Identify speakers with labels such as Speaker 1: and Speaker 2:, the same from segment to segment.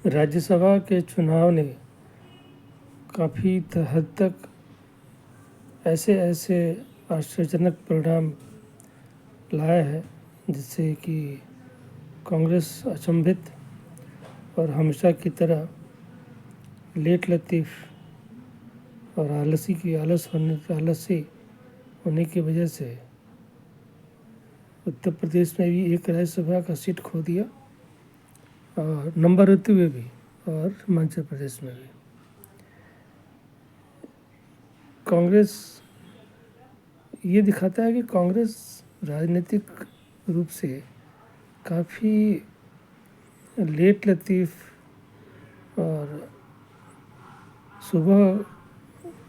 Speaker 1: राज्यसभा के चुनाव ने काफ़ी हद तक ऐसे आश्चर्यजनक परिणाम लाया है जिससे कि कांग्रेस अचंभित और हमेशा की तरह लेट लतीफ़ और आलसी होने की वजह से उत्तर प्रदेश में भी एक राज्यसभा का सीट खो दिया और नंबर होते हुए भी, और हिमाचल प्रदेश में भी। कांग्रेस ये दिखाता है कि कांग्रेस राजनीतिक रूप से काफ़ी लेट लतीफ़ और सुबह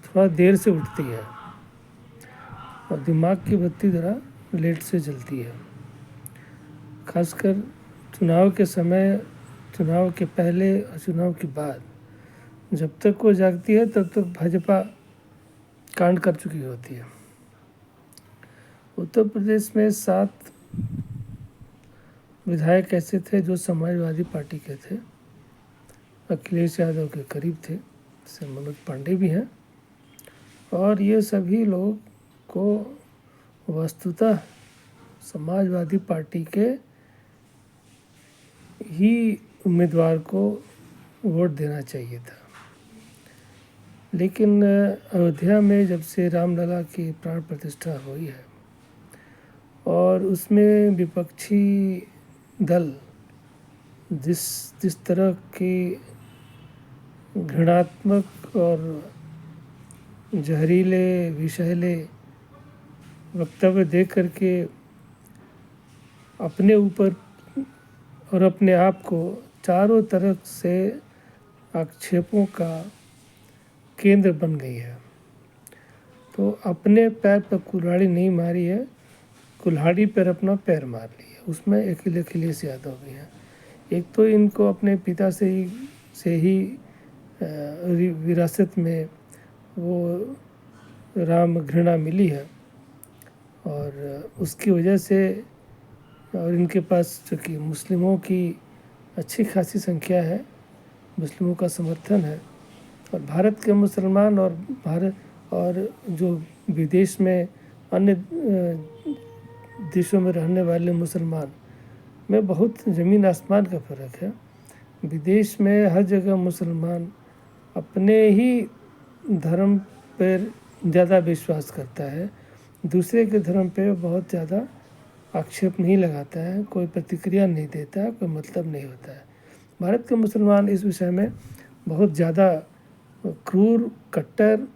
Speaker 1: थोड़ा देर से उठती है और दिमाग की बत्ती ज़रा लेट से जलती है। खासकर चुनाव के समय, चुनाव के पहले और चुनाव के बाद जब तक वो जागती है तब तक भाजपा कांड कर चुकी होती है। उत्तर प्रदेश में 7 विधायक ऐसे थे जो समाजवादी पार्टी के थे, अखिलेश यादव के करीब थे, जैसे मनोज पांडे भी हैं, और ये सभी लोग को वस्तुतः समाजवादी पार्टी के ही उम्मीदवार को वोट देना चाहिए था। लेकिन अयोध्या में जब से रामलला की प्राण प्रतिष्ठा हुई है और उसमें विपक्षी दल जिस तरह की घृणात्मक और जहरीले विषैले वक्तव्य दे करके अपने ऊपर और अपने आप को चारों तरफ से आक्षेपों का केंद्र बन गई है, तो अपने पैर पर कुल्हाड़ी नहीं मारी है, कुल्हाड़ी पर अपना पैर मार लिया। उसमें अखिलेश यादव भी हैं। एक तो इनको अपने पिता से ही विरासत में वो राम घृणा मिली है और उसकी वजह से, और इनके पास चूँकि मुस्लिमों की अच्छी खासी संख्या है, मुस्लिमों का समर्थन है, और भारत के मुसलमान और जो विदेश में अन्य देशों में रहने वाले मुसलमान में बहुत ज़मीन आसमान का फ़र्क है। विदेश में हर जगह मुसलमान अपने ही धर्म पर ज़्यादा विश्वास करता है, दूसरे के धर्म पे बहुत ज़्यादा आक्षेप नहीं लगाता है, कोई प्रतिक्रिया नहीं देता है, कोई मतलब नहीं होता है। भारत के मुसलमान इस विषय में बहुत ज़्यादा क्रूर, कट्टर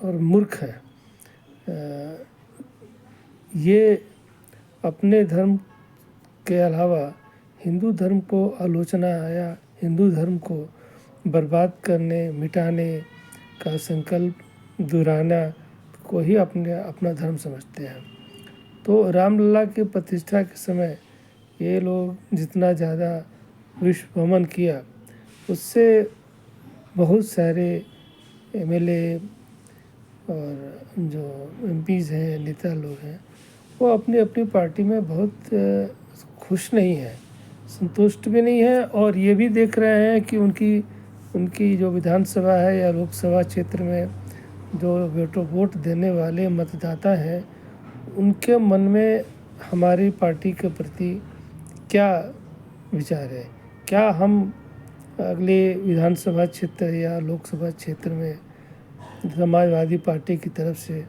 Speaker 1: और मूर्ख है। ये अपने धर्म के अलावा हिंदू धर्म को आलोचना या हिंदू धर्म को बर्बाद करने, मिटाने का संकल्प दोहराना को ही अपना धर्म समझते हैं। तो रामलला की प्रतिष्ठा के समय ये लोग जितना ज़्यादा विश्व भ्रमण किया, उससे बहुत सारे एमएलए और जो एमपीज़ हैं, नेता लोग हैं, वो अपनी अपनी पार्टी में बहुत खुश नहीं हैं, संतुष्ट भी नहीं है, और ये भी देख रहे हैं कि उनकी जो विधानसभा है या लोकसभा क्षेत्र में जो वोट देने वाले मतदाता हैं, उनके मन में हमारी पार्टी के प्रति क्या विचार है। क्या हम अगले विधानसभा क्षेत्र या लोकसभा क्षेत्र में समाजवादी पार्टी की तरफ से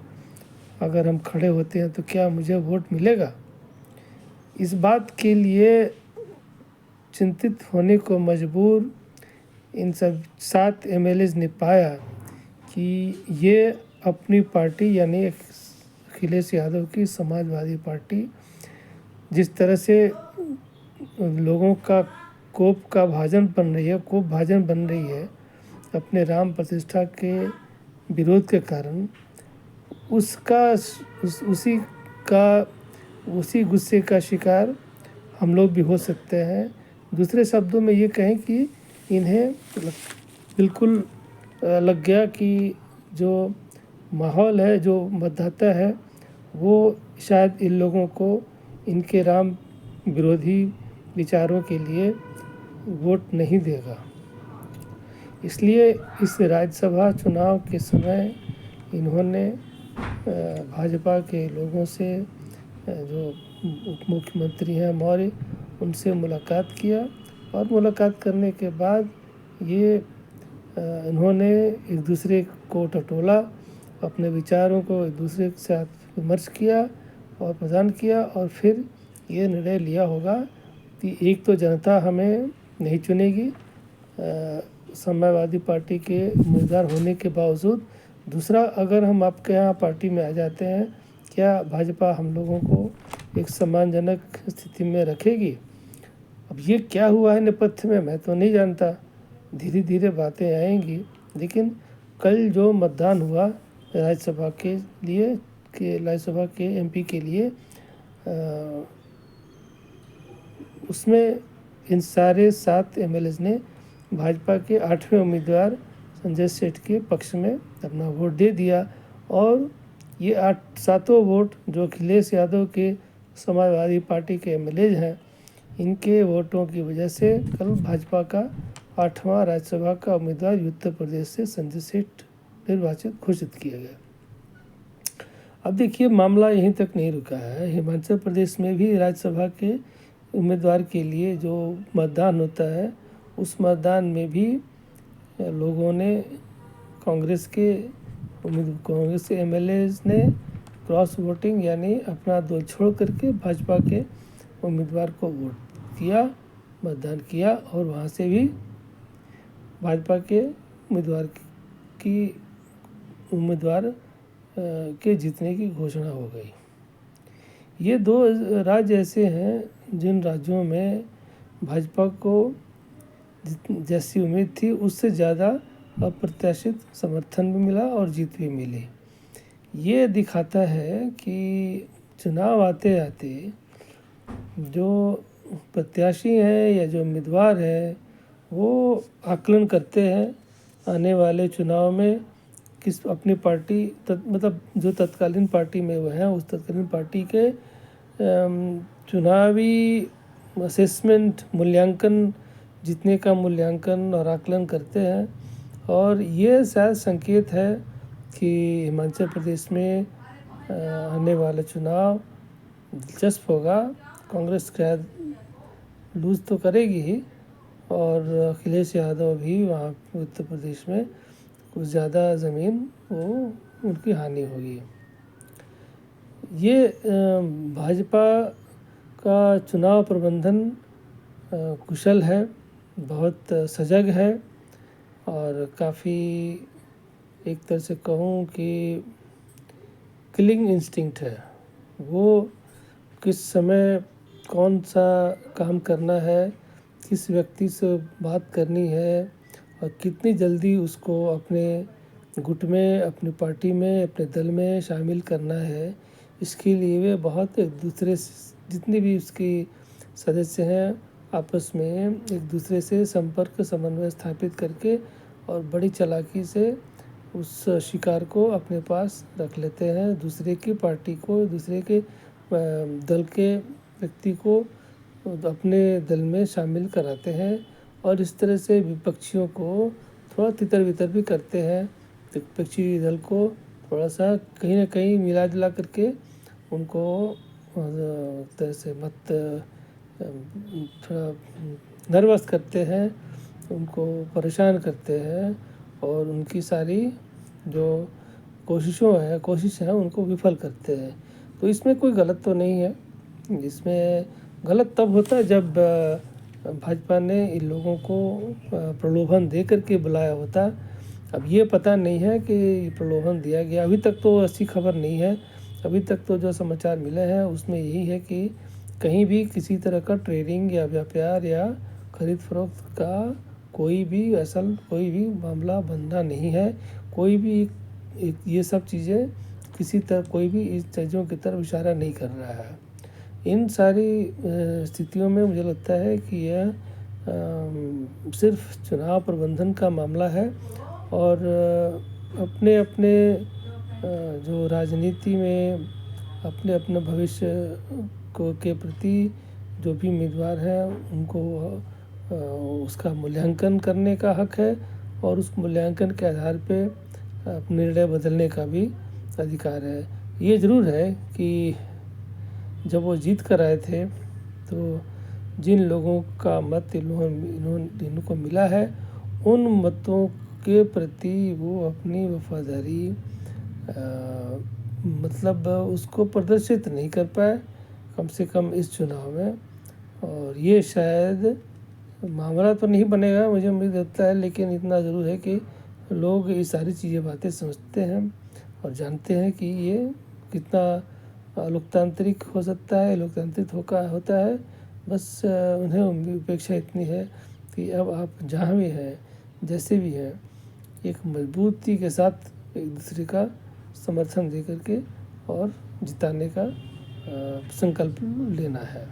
Speaker 1: अगर हम खड़े होते हैं तो क्या मुझे वोट मिलेगा? इस बात के लिए चिंतित होने को मजबूर इन सब 7 एमएलएज ने पाया कि ये अपनी पार्टी यानी अखिलेश यादव की समाजवादी पार्टी जिस तरह से लोगों का कोप भाजन बन रही है अपने राम प्रतिष्ठा के विरोध के कारण, उसी गुस्से का शिकार हम लोग भी हो सकते हैं। दूसरे शब्दों में ये कहें कि इन्हें बिल्कुल लग गया कि जो माहौल है, जो मतदाता है, वो शायद इन लोगों को इनके राम विरोधी विचारों के लिए वोट नहीं देगा। इसलिए इस राज्यसभा चुनाव के समय इन्होंने भाजपा के लोगों से जो उप मुख्यमंत्री हैं मौर्य, उनसे मुलाकात किया और मुलाकात करने के बाद ये इन्होंने एक दूसरे को टटोला, अपने विचारों को एक दूसरे के साथ विमर्श किया और प्रदान किया और फिर ये निर्णय लिया होगा कि एक तो जनता हमें नहीं चुनेगी समाजवादी पार्टी के उम्मीदवार होने के बावजूद, दूसरा अगर हम आपके यहाँ पार्टी में आ जाते हैं, क्या भाजपा हम लोगों को एक सम्मानजनक स्थिति में रखेगी। अब ये क्या हुआ है नेपथ्य में मैं तो नहीं जानता, धीरे धीरे बातें आएंगी। लेकिन कल जो मतदान हुआ राज्यसभा के लिए राज्यसभा के एमपी के लिए, उसमें इन सारे 7 एमएलएज ने भाजपा के 8वें उम्मीदवार संजय सेठ के पक्ष में अपना वोट दे दिया और ये 7 वोट जो अखिलेश यादव के समाजवादी पार्टी के एमएलएज हैं, इनके वोटों की वजह से कल भाजपा का 8वां राज्यसभा का उम्मीदवार उत्तर प्रदेश से संजय सेठ निर्वाचित घोषित किया गया। अब देखिए मामला यहीं तक नहीं रुका है, हिमाचल प्रदेश में भी राज्यसभा के उम्मीदवार के लिए जो मतदान होता है, उस मतदान में भी लोगों ने कांग्रेस के एमएलएज ने क्रॉस वोटिंग यानी अपना दल छोड़ करके भाजपा के उम्मीदवार को वोट किया, मतदान किया और वहाँ से भी भाजपा के उम्मीदवार के जीतने की घोषणा हो गई। ये 2 राज्य ऐसे हैं जिन राज्यों में भाजपा को जैसी उम्मीद थी उससे ज़्यादा अप्रत्याशित समर्थन भी मिला और जीत भी मिली। ये दिखाता है कि चुनाव आते आते जो प्रत्याशी हैं या जो उम्मीदवार हैं वो आकलन करते हैं आने वाले चुनाव में किस अपनी पार्टी मतलब जो तत्कालीन पार्टी में वो हैं उस तत्कालीन पार्टी के चुनावी असेसमेंट मूल्यांकन जीतने का मूल्यांकन और आकलन करते हैं। और ये शायद संकेत है कि हिमाचल प्रदेश में आने वाला चुनाव दिलचस्प होगा। कांग्रेस शायद लूज तो करेगी ही और अखिलेश यादव भी वहाँ उत्तर प्रदेश में कुछ ज़्यादा ज़मीन वो उनकी हानि होगी। ये भाजपा का चुनाव प्रबंधन कुशल है, बहुत सजग है और काफ़ी एक तरह से कहूँ कि किलिंग इंस्टिंक्ट है। वो किस समय कौन सा काम करना है, किस व्यक्ति से बात करनी है और कितनी जल्दी उसको अपने गुट में, अपनी पार्टी में, अपने दल में शामिल करना है, इसके लिए वे बहुत एक दूसरे जितने भी उसके सदस्य हैं आपस में एक दूसरे से संपर्क समन्वय स्थापित करके और बड़ी चालाकी से उस शिकार को अपने पास रख लेते हैं, दूसरे की पार्टी को, दूसरे के दल के व्यक्ति को अपने दल में शामिल कराते हैं और इस तरह से विपक्षियों को थोड़ा तितर बितर भी करते हैं। विपक्षी दल को थोड़ा सा कहीं ना कहीं मिला जुला करके उनको तरह से थोड़ा नर्वस करते हैं, उनको परेशान करते हैं और उनकी सारी जो कोशिश है उनको विफल करते हैं। तो इसमें कोई गलत तो नहीं है। इसमें गलत तब होता है जब भाजपा ने इन लोगों को प्रलोभन दे करके बुलाया होता। अब ये पता नहीं है कि प्रलोभन दिया गया, अभी तक तो ऐसी खबर नहीं है। अभी तक तो जो समाचार मिले हैं उसमें यही है कि कहीं भी किसी तरह का ट्रेडिंग या व्यापार या खरीद फरोख्त का कोई भी मामला बनना नहीं है। कोई भी ये सब चीज़ें किसी तरह कोई भी इस चीज़ों की तरफ इशारा नहीं कर रहा है। इन सारी स्थितियों में मुझे लगता है कि यह सिर्फ चुनाव प्रबंधन का मामला है और अपने अपने जो राजनीति में अपने अपने भविष्य को के प्रति जो भी उम्मीदवार हैं उनको उसका मूल्यांकन करने का हक है और उस मूल्यांकन के आधार पे निर्णय बदलने का भी अधिकार है। ये ज़रूर है कि जब वो जीत कर आए थे तो जिन लोगों का मत इनको मिला है, उन मतों के प्रति वो अपनी वफादारी मतलब उसको प्रदर्शित नहीं कर पाए, कम से कम इस चुनाव में। और ये शायद मामला तो नहीं बनेगा, मुझे उम्मीद लगता है, लेकिन इतना ज़रूर है कि लोग ये सारी चीज़ें बातें समझते हैं और जानते हैं कि ये कितना लोकतांत्रिक हो सकता है, लोकतांत्रिक होता है। बस उन्हें अपेक्षा इतनी है कि अब आप जहाँ भी हैं, जैसे भी हैं, एक मजबूती के साथ एक दूसरे का समर्थन दे करके और जिताने का संकल्प लेना है।